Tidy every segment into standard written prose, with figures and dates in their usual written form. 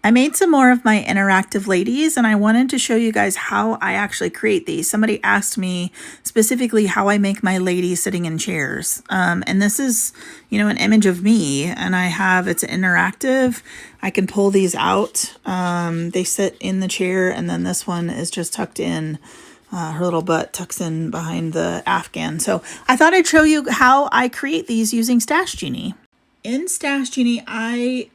I made some more of my interactive ladies and I wanted to show you guys how I actually create these. Somebody asked me specifically how I make my ladies sitting in chairs. And this is, an image of me and it's interactive. I can pull these out. They sit in the chair and then this one is just tucked in. Her little butt tucks in behind the Afghan. So I thought I'd show you how I create these using Stash Genie. In Stash Genie, I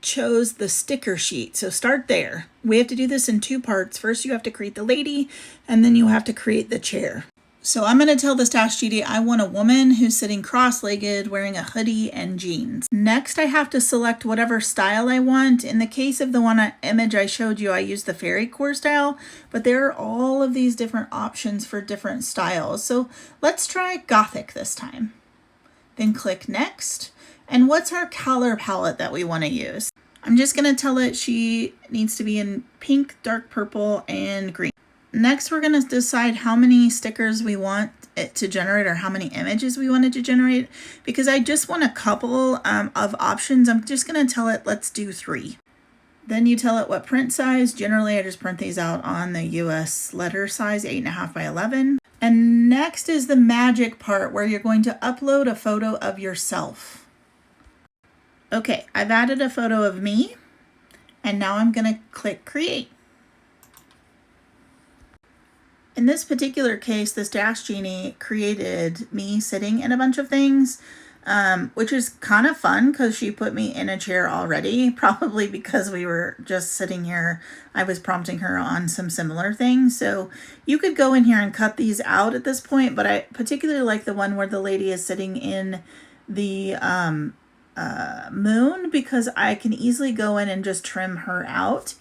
chose the sticker sheet. So start there. We have to do this in two parts. First, you have to create the lady, and then you have to create the chair. So I'm going to tell the Stash Genie I want a woman who's sitting cross-legged wearing a hoodie and jeans. Next, I have to select whatever style I want. In the case of the image I showed you, I used the fairy core style, but there are all of these different options for different styles. So let's try Gothic this time. Then click Next. And what's our color palette that we want to use? I'm just going to tell it she needs to be in pink, dark purple, and green. Next, we're going to decide how many stickers we want it to generate or how many images we want it to generate. Because I just want a couple of options, I'm just going to tell it, let's do 3. Then you tell it what print size. Generally, I just print these out on the US letter size, 8.5 by 11. And next is the magic part where you're going to upload a photo of yourself. Okay, I've added a photo of me, and now I'm going to click Create. In this particular case, the Stash Genie created me sitting in a bunch of things, which is kind of fun because she put me in a chair already, probably because we were just sitting here. I was prompting her on some similar things. So you could go in here and cut these out at this point, but I particularly like the one where the lady is sitting in the moon because I can easily go in and just trim her out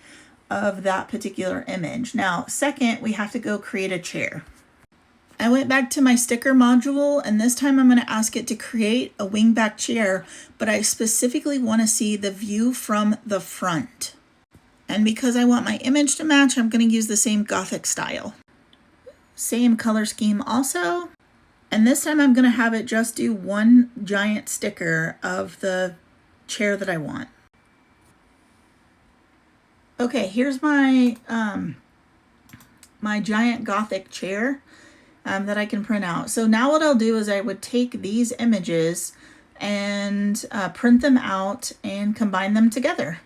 of that particular image. Now, second, we have to go create a chair. I went back to my sticker module and this time I'm going to ask it to create a wingback chair, but I specifically want to see the view from the front. And because I want my image to match, I'm going to use the same Gothic style. Same color scheme also. And this time I'm going to have it just do one giant sticker of the chair that I want. Okay, here's my my giant Gothic chair that I can print out. So now what I'll do is I would take these images and print them out and combine them together.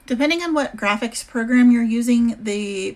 Depending on what graphics program you're using,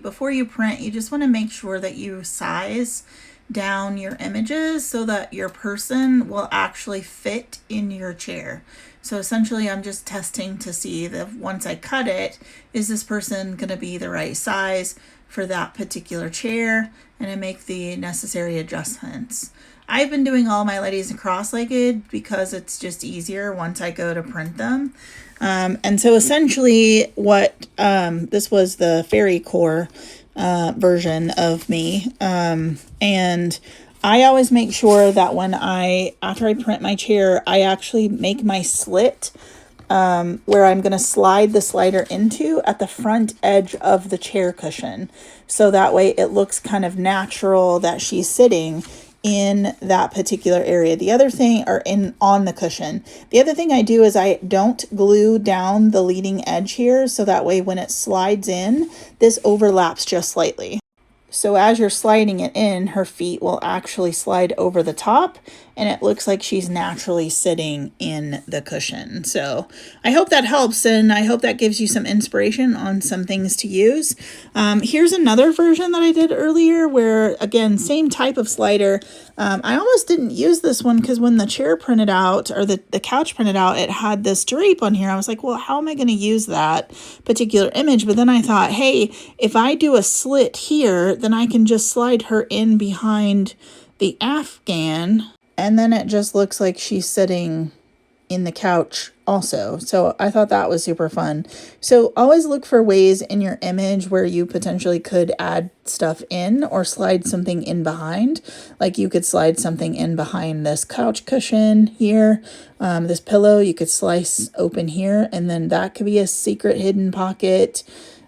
before you print, you just want to make sure that you size down your images so that your person will actually fit in your chair. So essentially I'm just testing to see that once I cut it, is this person going to be the right size for that particular chair, and I make the necessary adjustments. I've been doing all my ladies cross-legged because it's just easier once I go to print them. And so essentially what this was the fairy core version of me. And I always make sure that after I print my chair, I actually make my slit where I'm going to slide the slider into at the front edge of the chair cushion. So that way it looks kind of natural that she's sitting in that particular area. The other thing, on the cushion. The other thing I do is I don't glue down the leading edge here, so that way when it slides in, this overlaps just slightly. So as you're sliding it in, her feet will actually slide over the top and it looks like she's naturally sitting in the cushion. So I hope that helps and I hope that gives you some inspiration on some things to use. Here's another version that I did earlier where, again, same type of slider. I almost didn't use this one because when the chair printed out or the couch printed out, it had this drape on here. I was like, well, how am I going to use that particular image? But then I thought, hey, if I do a slit here, then I can just slide her in behind the Afghan and then it just looks like she's sitting in the couch also. So I thought that was super fun. So always look for ways in your image where you potentially could add stuff in or slide something in behind. Like you could slide something in behind this couch cushion here. This pillow you could slice open here and then that could be a secret hidden pocket.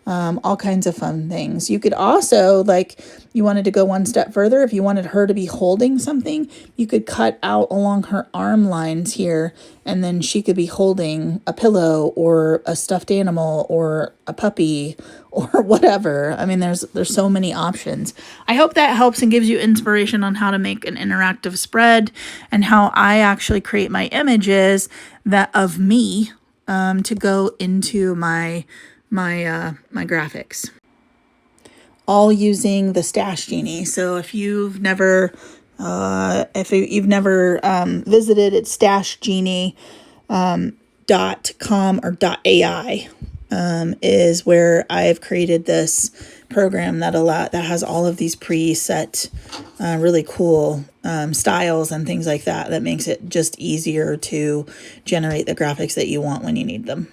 all kinds of fun things. You could also, like, you wanted to go one step further. If you wanted her to be holding something, you could cut out along her arm lines here, and then she could be holding a pillow or a stuffed animal or a puppy or whatever. I mean, there's so many options. I hope that helps and gives you inspiration on how to make an interactive spread and how I actually create my images that of me to go into my graphics, all using the Stash Genie. So if you've never visited, it's stashgenie.com or .ai is where I've created this program that has all of these preset really cool styles and things like that makes it just easier to generate the graphics that you want when you need them.